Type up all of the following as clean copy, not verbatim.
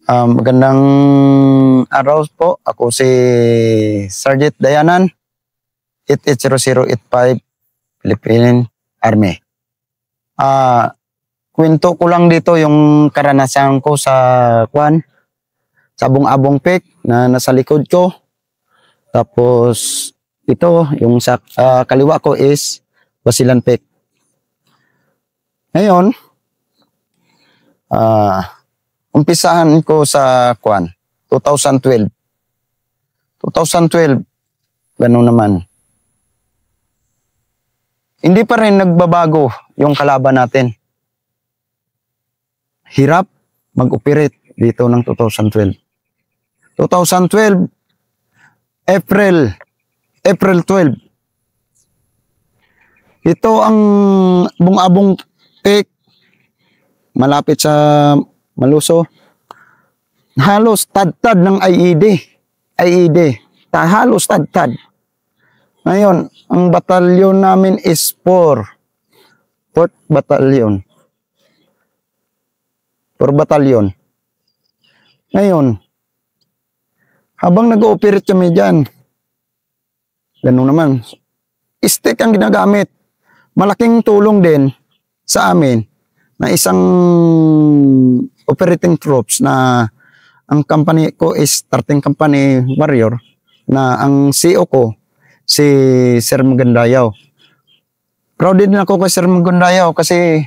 Magandang araw po. Ako si Sergeant Dayanan, 880085, Philippine Army. Kwento ko lang dito yung karanasan ko sa Bungabong Peak na nasa likod ko. Tapos ito, yung sa kaliwa ko is Basilan Peak. Ngayon, umpisahan ko sa 2012. 2012, gano'n naman. Hindi pa rin nagbabago yung kalaban natin. Hirap mag-operate dito ng 2012. 2012, April 12. Ito ang Bungabong Peak, malapit sa Maluso. Halos tad-tad ng IED. Halos tad-tad. Ngayon, ang batalyon namin is 4th Battalion. 4 batalyon. Ngayon, habang nag-ooperate kami dyan, gano'n naman, stick ang ginagamit. Malaking tulong din sa amin na isang operating troops na ang company ko is starting company warrior, na ang CEO ko si Sir Magandayaw. Proud din ako kay Sir Magandayaw kasi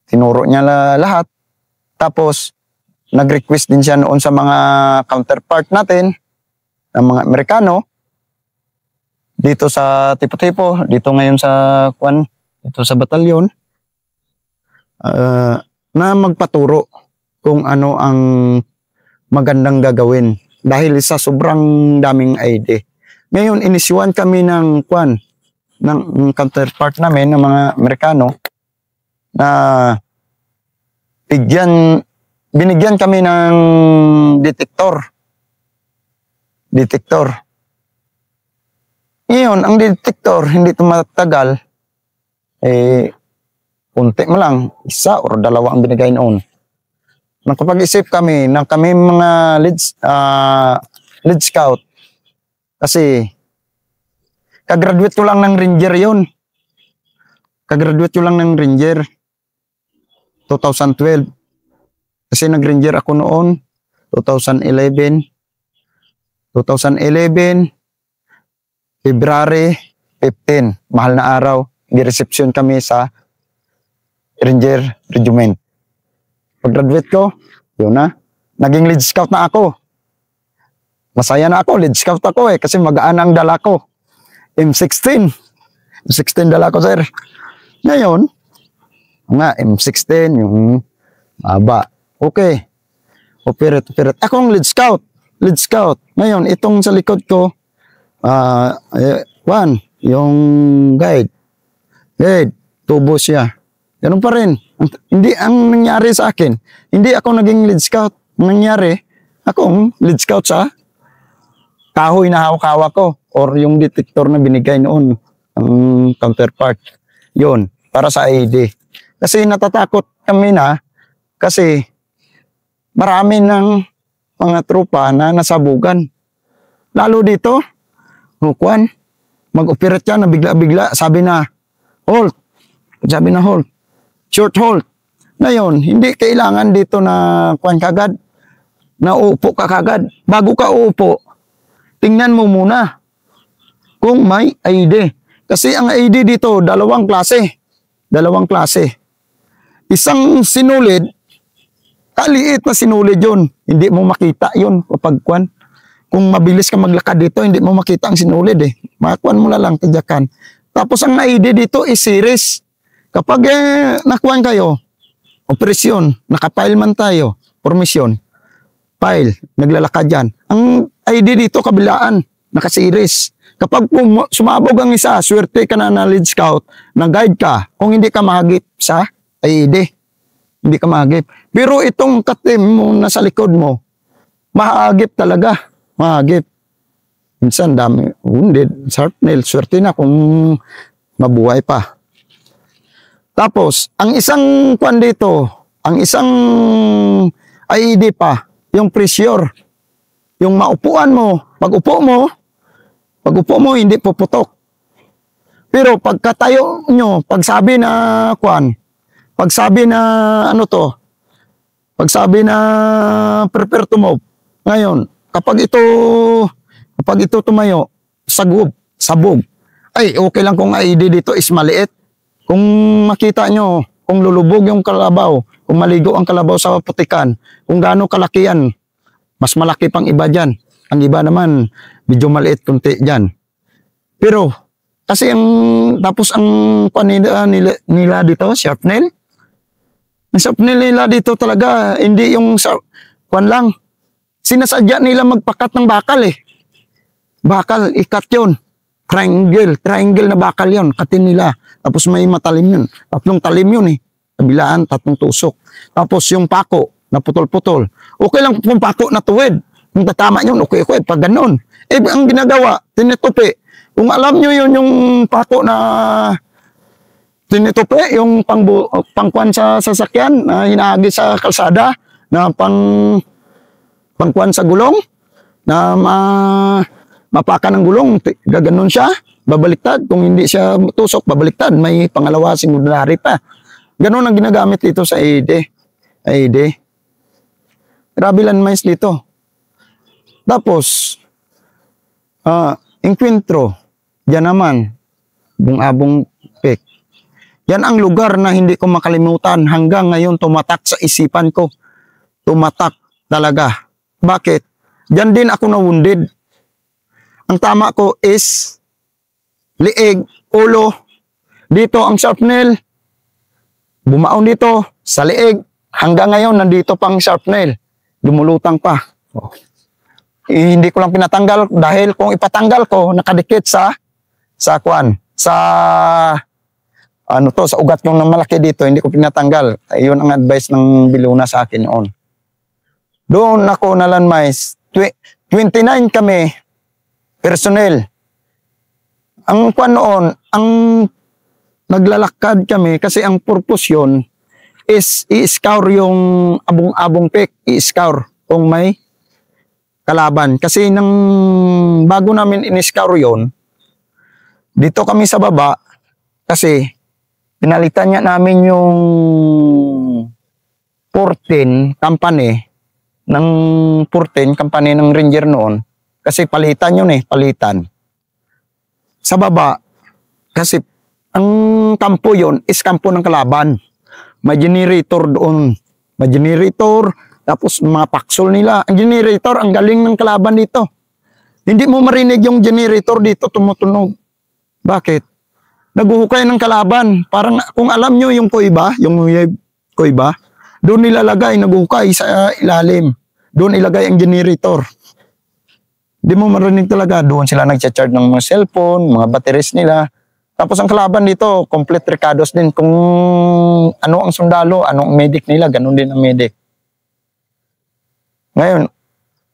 tinuro niya lahat. Tapos nag-request din siya noon sa mga counterpart natin, ng mga Amerikano dito sa Tipo-Tipo, dito ngayon sa dito sa batalyon, na magpaturo kung ano ang magandang gagawin dahil sa sobrang daming ID. Ngayon, inisyuan kami ng counterpart namin, ng mga Amerikano, na binigyan kami ng detector. Ngayon, ang detector, hindi tumatagal, kunti mo lang, 1 or 2 ang binigay noon. Nakapag-isip kami na kami mga lead scout, kasi kagraduate ko lang ng Ranger yun. Kagraduate ko lang ng Ranger 2012. Kasi nag-Ranger ako noon 2011, February 15, mahal na araw, di-reception kami sa Ranger Regiment. Pag-graduate ko, yun na, naging lead scout na ako. Masaya na ako, lead scout ako kasi magaan ang dala ko. M16 dala ko, sir. Ngayon, M16, yung haba. Okay. Operate. Akong lead scout. Ngayon, itong sa likod ko, yung guide, tubo siya. Ganun pa rin. Hindi ang nangyari sa akin. Hindi ako naging lead scout. Nangyari, akong lead scout sa kahoy na hawak-hawak ko or yung detector na binigay noon ang counterpart. Yun, para sa ID. Kasi natatakot kami na kasi marami ng mga tropa na nasabugan. Lalo dito, mag-operate yan na bigla-bigla. Sabi na, halt. Short hold. Ngayon, hindi kailangan dito na kagad. Naupo ka kagad. Bago ka uupo, tingnan mo muna kung may ID. Kasi ang ID dito, dalawang klase. Isang sinulid, kaliit na sinulid yun. Hindi mo makita yun kapag kung mabilis ka maglakad dito, hindi mo makita ang sinulid Makakuan mo na lang, tidyakan. Tapos ang ID dito is series. Kapag nakuan kayo, operasyon, nakapile man tayo, formasyon, file, naglalakad yan. Ang ID dito kabilaan, nakasiris. Kapag sumabog ang isa, swerte ka na lead scout, nag-guide ka, kung hindi ka mahagip sa ID. Hindi ka mahagip. Pero itong katim mo na sa likod mo, mahagip talaga. Minsan dami, wounded, sharp nail, swerte na kung mabuhay pa. Tapos, ang isang dito, ang isang IED pa, yung pressure. Yung maupuan mo, pag upo mo, hindi puputok. Pero pagkatayo nyo, pagsabi na prepare to move. Ngayon, kapag ito tumayo, sabog. Ay, okay lang kung ID dito is maliit. Kung makita nyo, kung lulubog yung kalabaw, kung maligo ang kalabaw sa putikan, kung gaano kalaki yan, mas malaki pang iba dyan. Ang iba naman, medyo maliit kunti dyan. Pero, kasi tapos ang nila dito, sharp nail. Ang sharp nail nila dito talaga, hindi yung lang. Sinasadya nila magpakat ng bakal eh. Bakal, ikat yun. Triangle na bakal yun. Katin nila. Tapos may matalim yun. 3 talim yun eh. Kabilaan, 3 tusok. Tapos yung pako, na putol-putol. Okay lang kung pako na tuwid. Kung tatama yun, okay. Pag ganun. Ang ginagawa, tinitupi. Kung alam nyo yun yung pako na tinitupi, yung pangkuan sa sasakyan, na hinahagi sa kalsada, na pangkuan sa gulong, na mapaka ng gulong, gaganon siya, babaliktad. Kung hindi siya tusok, babaliktad. May pangalawa, singularity pa. Ganon ang ginagamit dito sa AED. Grabe landmines dito. Tapos, Encuentro, yan naman, Bungabong Peak. Yan ang lugar na hindi ko makalimutan. Hanggang ngayon tumatak sa isipan ko. Tumatak talaga. Bakit? Diyan din ako na-wounded. Ang tama ko is liig, ulo. Dito ang sharp nail. Bumaon dito sa liig. Hanggang ngayon nandito pang sharp nail. Lumulutang pa. Hindi ko lang pinatanggal dahil kung ipatanggal ko, nakadikit sa ugat yung malaki dito, hindi ko pinatanggal. Ayun ang advice ng Biluna sa akin noon. Doon ako na landmines. 29 kami, personnel. Ang noon, ang naglalakad kami kasi ang purpose yun is i-scour yung Abong Peak, i-scour kung may kalaban. Kasi bago namin in-scour yun, dito kami sa baba, kasi pinalitan niya namin yung 14 company ng Ranger noon. Kasi palitan yun palitan. Sa baba, kasi ang kampo yun is kampo ng kalaban. May generator doon. May generator, tapos mga paksol nila. Ang generator, ang galing ng kalaban dito. Hindi mo marinig yung generator dito tumutunog. Bakit? Naguhukay ng kalaban. Parang kung alam nyo yung kuiba, doon nilalagay, naguhukay sa ilalim. Doon ilagay ang generator. Hindi mo marinig talaga. Doon sila nag-charge ng mga cellphone, mga batteries nila. Tapos ang kalaban dito, complete recados din. Kung ano ang sundalo, anong medic nila, ganun din ang medic. Ngayon,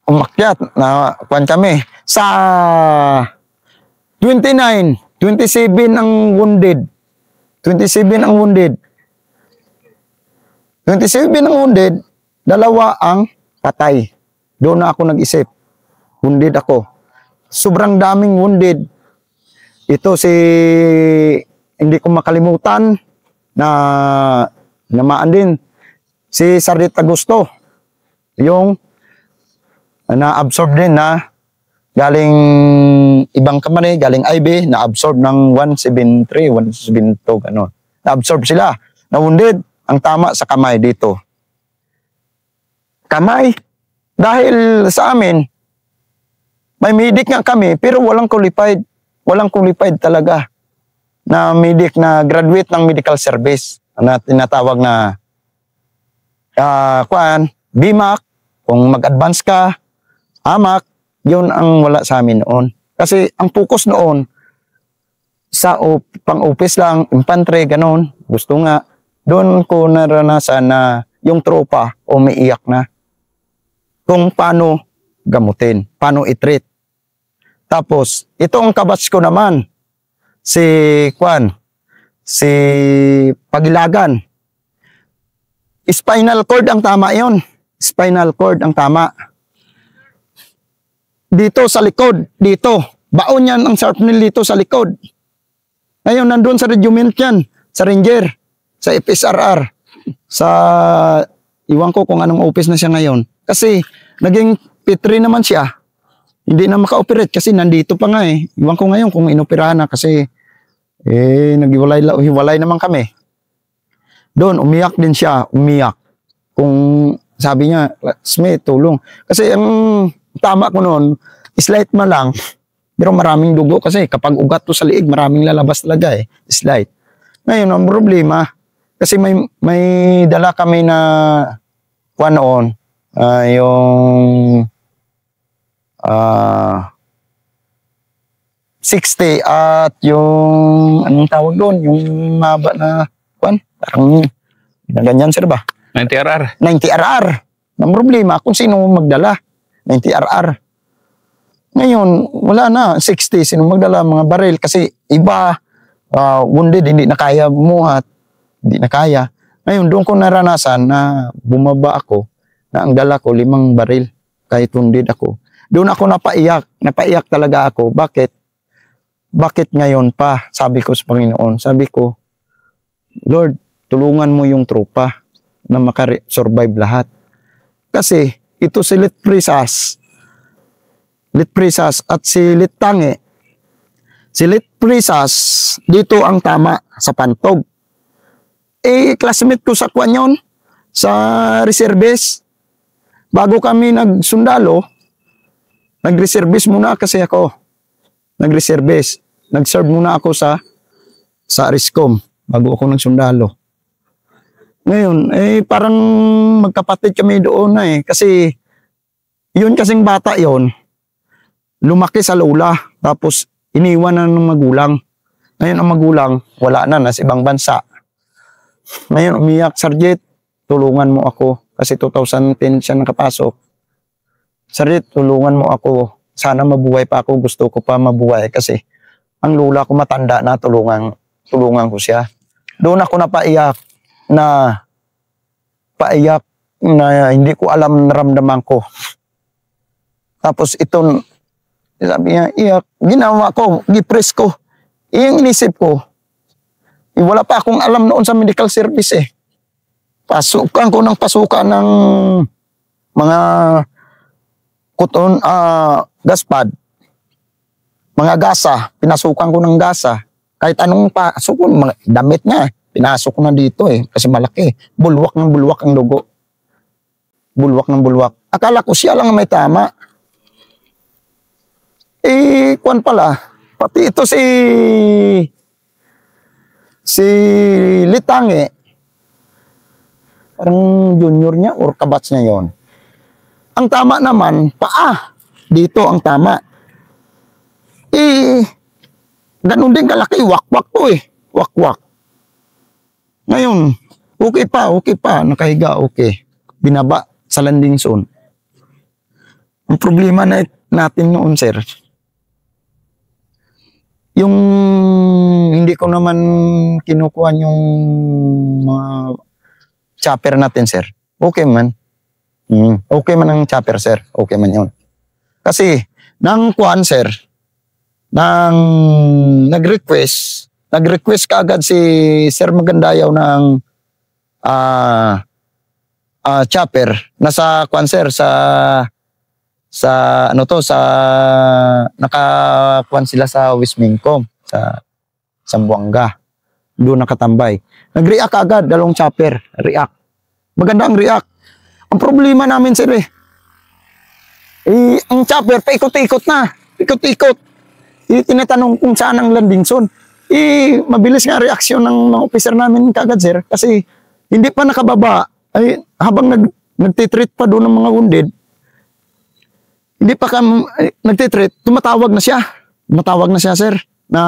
umakyat na kuwan kami. Sa 27 ang wounded. 27 ang wounded, 2 ang patay. Doon na ako nag-isip. Wounded ako. Sobrang daming wounded. Ito hindi ko makalimutan na namaan din si Sergeant Augusto. Yung na-absorb din na galing ibang company, galing IB, na-absorb ng 173, 172, gano'n. Na-absorb sila. Na-wounded. Ang tama sa kamay dito. Kamay. Dahil sa amin, may medic nga kami, pero walang qualified. Walang qualified talaga na medic na graduate ng medical service na tinatawag na BMAC. Kung mag-advance ka, AMAC, yun ang wala sa amin noon. Kasi ang focus noon sa pang-office lang, infantry, ganun. Gusto nga, doon ko naranasan na yung tropa umiiyak na kung paano gamutin, paano i-treat. Tapos, ito ang kabatch ko naman, si Pagilagan. Spinal cord ang tama yon. spinal cord ang tama. Dito sa likod, dito. Baon yan ang sharpnail dito sa likod. Ngayon, nandun sa regiment yan, sa Ranger, sa FSRR, sa, iwan ko kung anong office na siya ngayon. Kasi, naging P3 naman siya. Hindi na maka-operate kasi nandito pa nga eh. Iwan ko ngayon kung inoperahan na kasi, naghiwalay naman kami. Doon, umiyak din siya, umiyak. Kung sabi niya, Smith, tulong. Kasi ang tama ko noon, slight man lang, pero maraming dugo kasi kapag ugat to sa liig, maraming lalabas talaga eh, slight. Ngayon, ang problema, kasi may dala kami na kuwan noon, yung 60 at yung, anong tawag doon, yung maba na kuwan, parang ganyan sir ba? 90RR. 90RR. Ang problema, kung sino magdala, 90RR. Ngayon, wala na, 60, sino magdala mga baril kasi iba, wounded, hindi na kaya bumuhat, hindi na kaya. Ngayon, doon ko naranasan na bumaba ako, na ang dala ko 5 baril, kahit wounded ako. Doon ako napaiyak talaga ako. Bakit? Bakit ngayon pa? Sabi ko sa Panginoon, sabi ko, Lord, tulungan mo yung tropa na makasurvive lahat. Kasi, ito si Litprisas at si Littange. Si Litprisas, dito ang tama sa pantog. Classmate ko sa kwan yun, sa reservice. Bago kami nagsundalo, nag-reservice muna kasi ako. Nag-reservice. Nag-serve muna ako sa Ariscom bago ako nagsundalo. Ngayon, parang magkapatid kami doon na kasi yun kasing bata yon lumaki sa lola, tapos iniwan na ng magulang. Ngayon ang magulang, wala na, nasa ibang bansa. Ngayon umiyak, Sergeant, tulungan mo ako. Kasi 2010 siya nakapasok. Sergeant, tulungan mo ako. Sana mabuhay pa ako, gusto ko pa mabuhay. Kasi ang lola ko matanda na, tulungan ko siya. Doon ako napaiyak na hindi ko alam naramdaman ko. Tapos ito, sabi niya, iyak, ginawa ko, gipress ko. Yung inisip ko, wala pa akong alam noon sa medical service eh. Pasukan ko ng pasukan ng mga kuton, gaspad, mga gasa, pinasukan ko ng gasa. Kahit anong pasok ko, mga damit niya, pinasok ko na dito eh, kasi malaki. Bulwak ng bulwak ang dugo. Bulwak ng bulwak. Akala ko siya lang may tama. Kuwan pala, pati ito si Litange, parang junior niya or kabats niya yon. Ang tama naman, paa. Dito ang tama. Ganun din kalaki, wakwak to eh. Wakwak. Ngayon, okay pa, nakahiga, okay. Binaba sa landing zone. Ang problema natin noon, sir, yung hindi ko naman kinukuha yung mga chopper natin, sir. Okay man. Okay man ang chopper, sir. Okay man yun. Kasi, nang kuhan, sir, nang nag-request kaagad si Sir Magandayaw ng chopper. Nasa kuhan, sir, sa nakakuan sila sa Wismingcom, sa Zamboanga. Doon nakatambay. Nag-react agad, 2 chopper, react. Maganda ang react. Ang problema namin, sir ang chopper, paikot-ikot na. Ikot-ikot. Tinatanong kung saan ang landing zone. Mabilis nga reaksyon ng mga officer namin kagad, sir. Kasi hindi pa nakababa. Habang nagtitreat pa doon ng mga wounded, hindi pa kami nagtitreat, tumatawag na siya. Tumatawag na siya, sir, na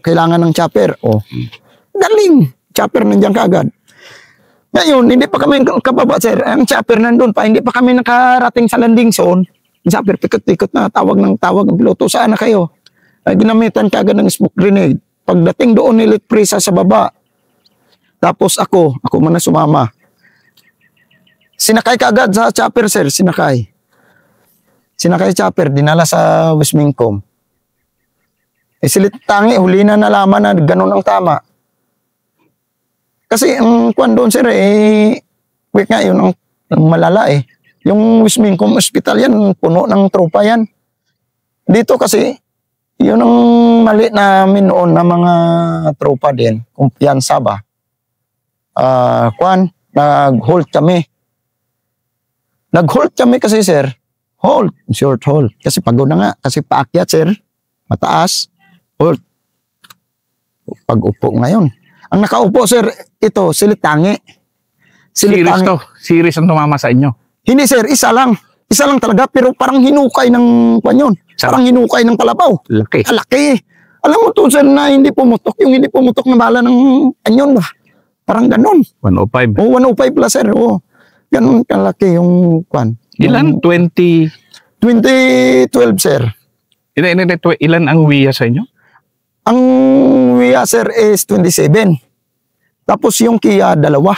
kailangan ng chopper. Galing. Chopper nandiyan kaagad. Ngayon, hindi pa kami kababa, sir. Ang chopper nandun pa. Hindi pa kami nakarating sa landing zone. Ang chopper, pikot-pikot na. Tawag ng piloto. Saan na kayo? Ginamitan kaagad ng smoke grenade. Pagdating doon, Litprisas sa baba. Tapos ako man na sumama. Sinakay ka agad sa chopper, sir. Sinakay chopper, dinala sa Wismingcom. Silit tangi, huli na nalaman na ganun ang tama. Kasi ang kwan doon, sir, wait nga, yun ang malala eh. Yung Wismingcom Hospital yan, puno ng tropa yan. Dito kasi, yun ang mali namin noon na mga tropa din. Kumpiyansa ba? Nag-halt kami. Nag-halt kami kasi, sir. Short hold. Kasi pagod na nga. Kasi paakyat, sir. Mataas. Halt. Pag-upo ngayon. Ang nakaupo, sir, ito, silitangi. Series to. Series ang tumama sa inyo. Hindi, sir. Isa lang. Isa lang talaga. Pero parang hinukay ng panyon. Parang hinukay ng kalabaw. Laki. Laki. Alam mo to, sir, na hindi pumutok. Yung hindi pumutok na bala ng panyon ba? Parang ganon. 105. 105 plus, sir. Ganon kalaki yung kwan. Ilan? 2012, sir. Ilan ang WIA sa inyo? Ang WIA, sir, is 27. Tapos yung Kia, dalawa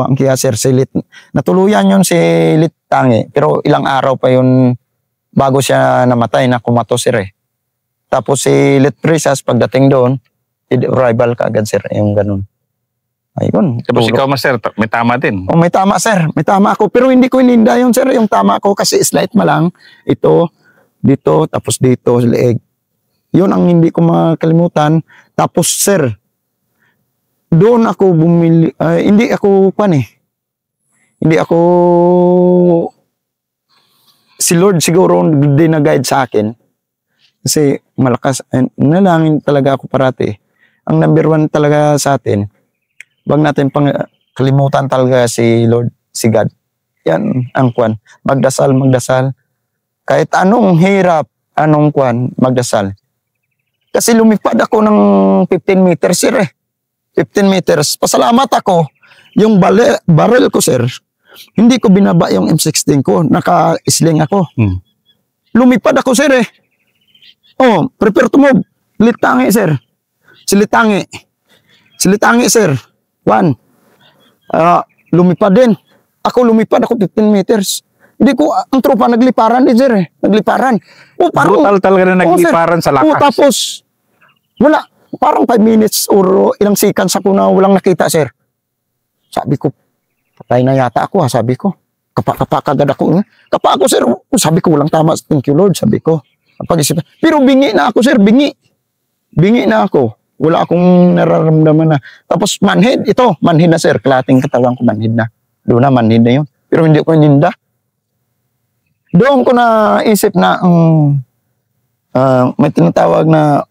ang Kia, sir. Natuluyan yun si Litangi. Pero ilang araw pa yun bago siya namatay na kumato, sir eh. Tapos si Litrisas, pagdating doon, rival ka agad, sir. Yung ganun. Ayun. Tapos ikaw, master, may tama din. May tama, sir. May tama ako. Pero hindi ko ininda yun, sir. Yung tama ko kasi slight ma lang. Ito, dito, tapos dito, leeg. Yun ang hindi ko makalimutan. Tapos, sir, doon ako bumili. Hindi ako, hindi ako, si Lord siguro din na-guide sa akin. Kasi malakas, nalangin talaga ako parati. Ang number 1 talaga sa atin, wag natin pang kalimutan talaga si Lord, si God. Yan ang kwan. Magdasal. Kahit anong hirap, anong kwan, magdasal. Kasi lumipad ako ng 15 meters, sir eh. 15 meters. Pasalamat ako, yung barrel ko, sir, hindi ko binaba yung M16 ko. Naka-sling ako. Lumipad ako, sir eh. Prepare to move. Litangi, sir. Silitangi, sir. Lumipad din. Lumipad ako 15 meters. Hindi ko, ang tropa nagliparan din, sir eh. Nagliparan. Parang, brutal talaga na nagliparan sa lakas. Tapos, wala. Parang 5 minutes or ilang seconds ako na walang nakita, sir. Sabi ko, patay na yata ako, sabi ko. Kapa kagad ako. Kapa ako, sir. Sabi ko, walang tama. Thank you, Lord, sabi ko. Pero bingi na ako, sir. Bingi na ako. Wala akong nararamdaman na. Tapos manhid, ito, manhid na, sir. Kalating katawan ko, manhid na. Doon na, manhid na yun. Pero hindi ko ininda. Doon ko na isip na may tinatawag na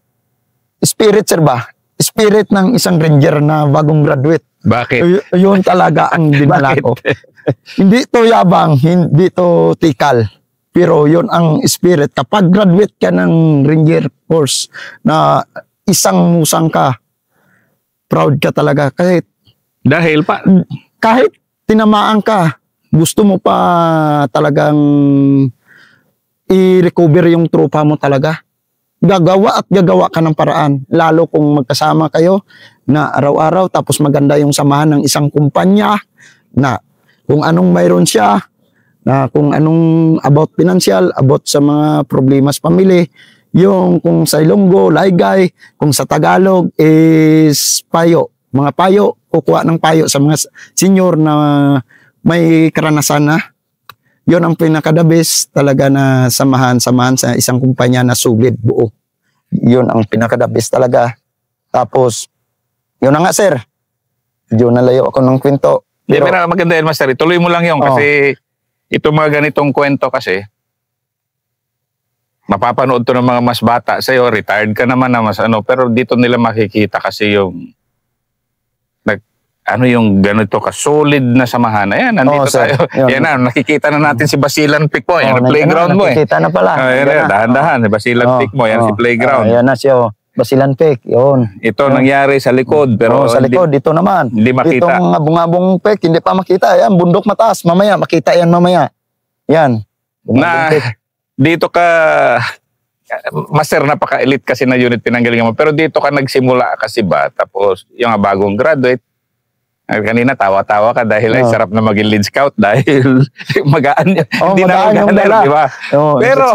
spirit, sir ba? Spirit ng isang ranger na bagong graduate. Bakit? Yun talaga ang dinala ko. Hindi to yabang, hindi to tikal. Pero yun ang spirit. Kapag graduate ka ng ranger course na isang musang ka, proud ka talaga. Kahit tinamaan ka, gusto mo pa talagang i-recover yung tropa mo talaga. Gagawa ka ng paraan. Lalo kung magkasama kayo na araw-araw, tapos maganda yung samahan ng isang kumpanya na kung anong mayroon siya, na kung anong about financial, about sa mga problema sa pamilya, yung kung sa Ilonggo, Laygay, kung sa Tagalog is payo. Mga payo, kukuha ng payo sa mga senior na may karanasan na. Yun ang pinaka-the best talaga na samahan sa isang kumpanya na sulit buo. Yun ang pinaka-the best talaga. Tapos, yun na nga, sir. Medyo nalayo ako ng kwento. Pero maganda yan, master. Ituloy mo lang yun kasi ito mga ganitong kwento kasi mapapanood to ng mga mas bata sa'yo, retired ka naman na mas pero dito nila makikita kasi yung yung ganito ka-solid na samahan. Ayan, nandito tayo. Yan na, nakikita na natin si Basilan Peak mo. Yan ang playground mo eh. Nakikita na pala. Dahan-dahan, si Basilan Peak mo. Yan si playground. Ayan na siya. Basilan Peak, yun. Ito nangyari sa likod. Pero sa likod, dito naman. Hindi makita. Itong abong-abong Peak, hindi pa makita. Ayan, bundok mataas. Mamaya, makita yan mamaya. Yan. Dito ka, master, napaka-elite kasi na unit pinanggalingan mo. Pero dito ka nagsimula kasi ba? Tapos yung bagong graduate, Kanina tawa-tawa ka dahil ay sarap na maging lead scout dahil magaan yun. Hindi na magaan, di ba? Pero,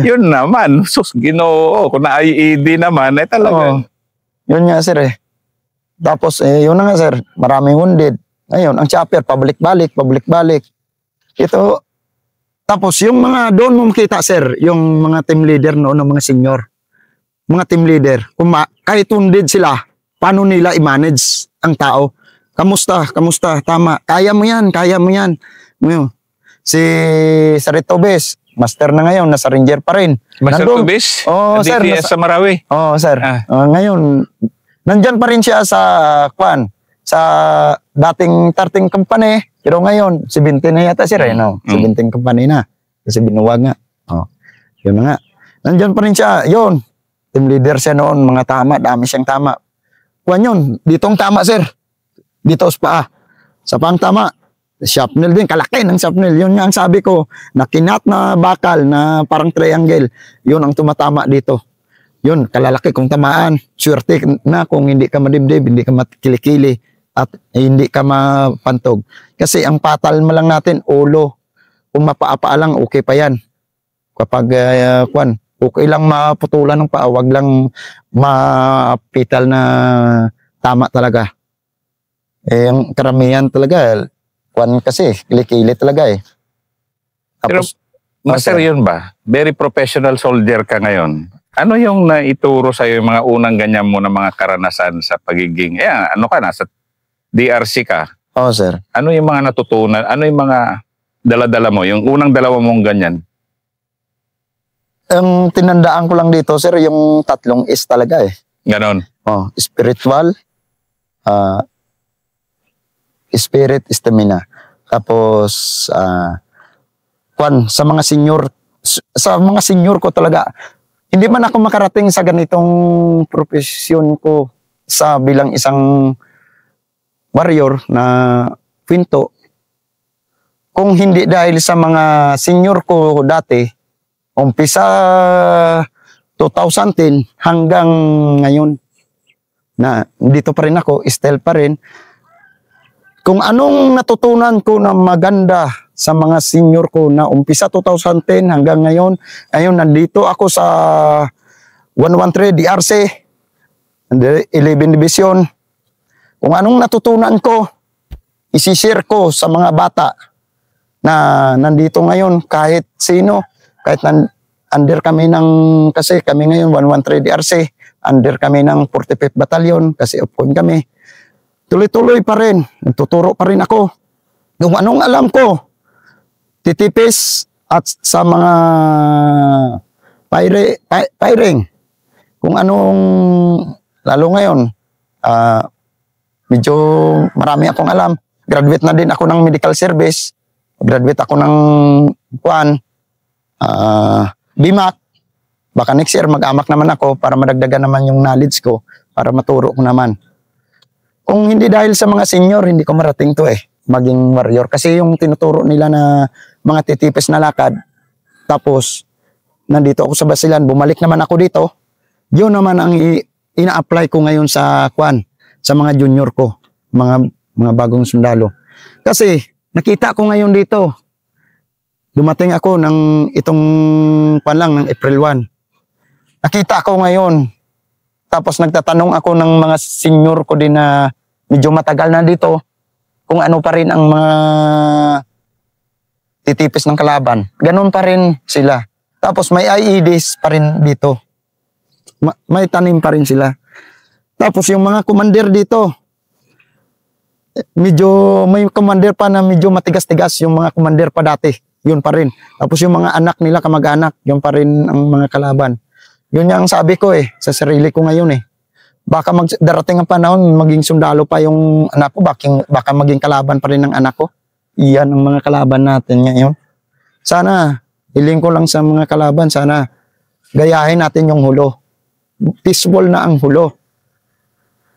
yun naman, sus, Ginoo, kung na-IED naman, talaga. Yun nga, sir, eh. Tapos, yun na nga, sir, maraming wounded. Ayun, ang chopper, pabalik-balik. Ito, tapos yung mga, doon mo makita, sir, yung mga team leader noon, ng mga senior, mga team leader, kahit wounded sila, paano nila i-manage ang tao? Kamusta? Tama. Kaya mo yan. Si Sarito Bes, master na ngayon, nasa Ranger pa rin. Master Tubis? Sir. Sa Marawi? Sir. Ngayon, nandyan pa rin siya sa sa dating 13 company, pero ngayon, 17 na yata siya rin, 17 company na. Kasi binuwag nga. Yun na nga. Nandyan pa rin siya. Yun. Team leader siya noon, mga tama, dami siyang tama. Yun, ditong tama, sir. Dito sa paa. Sa pang tama. Shrapnel din, kalaki ng shrapnel. Yun nga ang sabi ko, na kinat na bakal na parang triangle. Yun ang tumatama dito. Yun, kalalaki kung tamaan. Swerte na kung hindi ka madibdib, hindi ka makilikili, at hindi ka mapantog. Kasi ang patal mo lang natin, ulo. Kung mapaapa lang, okay pa yan. Kapag, okay lang maputulan ng paa, wag lang mapital na tama talaga. Ang karamihan talaga, kasi, kilikili talaga eh. Tapos, pero, master, yun ba? Very professional soldier ka ngayon. Ano yung naituro sa'yo yung mga unang ganyan mo na mga karanasan sa pagiging, nasa DRC ka? Oo, sir. Ano yung mga natutunan? Ano yung mga dala-dala mo? Yung unang dalawa mong ganyan? Ang tinandaan ko lang dito, sir, yung 3 S talaga eh. Ganon? Spiritual, spirit, stamina. Tapos, sa mga senior ko talaga, hindi man ako makarating sa ganitong profesyon ko bilang isang warrior na kwento. Kung hindi dahil sa mga senior ko dati, umpisa 2010 hanggang ngayon na dito pa rin ako, still pa rin. Kung anong natutunan ko na maganda sa mga senior ko na umpisa 2010 hanggang ngayon, nandito ako sa 113 DRC, 11 Division. Kung anong natutunan ko, isishare ko sa mga bata na nandito ngayon, kahit sino, kahit under kami kasi kami ngayon 113 DRC, under kami ng 45th Battalion, kasi upon kami. Tuloy-tuloy pa rin, nagtuturo pa rin ako. Kung anong alam ko, titipis at sa mga firing. Kung anong, lalo ngayon, medyo marami akong alam. Graduate na din ako ng medical service. Graduate ako ng BMAC. Baka next year mag-amak naman ako para madagdagan naman yung knowledge ko, para maturo ko naman. Kung hindi dahil sa mga senior, hindi ko marating to maging warrior. Kasi yung tinuturo nila na mga titipis na lakad, tapos nandito ako sa Basilan, bumalik naman ako dito, yun naman ang ina-apply ko ngayon sa mga junior ko, mga bagong sundalo. Kasi nakita ko ngayon dito, dumating ako ng itong ng April 1. Nakita ko ngayon, tapos nagtatanong ako ng mga senior ko din na medyo matagal na dito, kung ano pa rin ang mga titipis ng kalaban. Ganun pa rin sila. Tapos may IEDs pa rin dito. May tanim pa rin sila. Tapos yung mga commander dito, may commander pa na medyo matigas-tigas, yung mga commander pa dati, yun pa rin. Tapos yung mga anak nila, kamag-anak, yun pa rin ang mga kalaban. Yun yung sabi ko sa sarili ko ngayon Baka darating ang panahon, maging sundalo pa yung anak ko, baka maging kalaban pa rin ng anak ko. Iyan ang mga kalaban natin ngayon. Sana, hiling ko lang sa mga kalaban, sana gayahin natin yung hulo. Peaceful na ang hulo.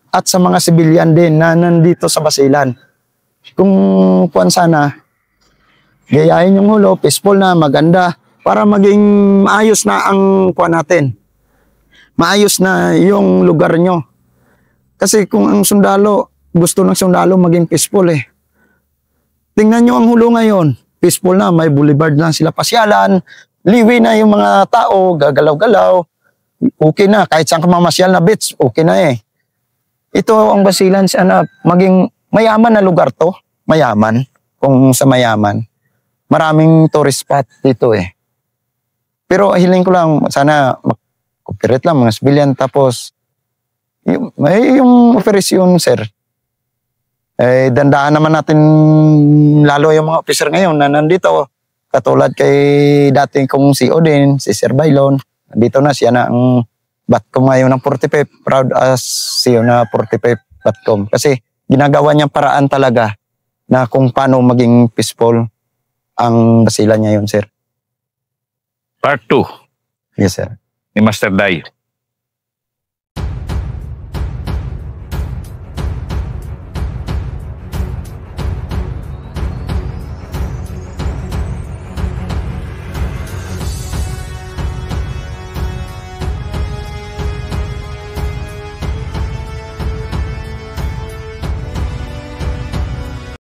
At sa mga civilian din na nandito sa Basilan. Kung sana, gayahin yung hulo, peaceful na, maganda, para maging maayos na ang natin. Maayos na yung lugar nyo. Kasi kung ang sundalo, gusto ng sundalo maging peaceful eh. Tingnan nyo ang Hulo ngayon. Peaceful na, may boulevard na sila pasyalan, liwi na yung mga tao, gagalaw-galaw. Okay na, kahit saan ka mamasyal na beach, okay na eh. Ito ang Basilan, sana maging mayaman na lugar to. Mayaman, kung sa mayaman. Maraming tourist spot dito eh. Pero hiling ko lang, sana mag-cooperate lang mga civilian. Tapos, yung operasyon, sir, eh, dandaan naman natin lalo yung mga officer ngayon na nandito. Katulad kay dating kong CO din, si Sir Bailon. Nandito na siya na ang Batcom ngayon ng 45. Proud as CEO na 45 Batcom. Kasi ginagawa niyang paraan talaga na kung paano maging peaceful ang Basilan niya yun, sir. Part 2 Yes, sir. ni Master Day.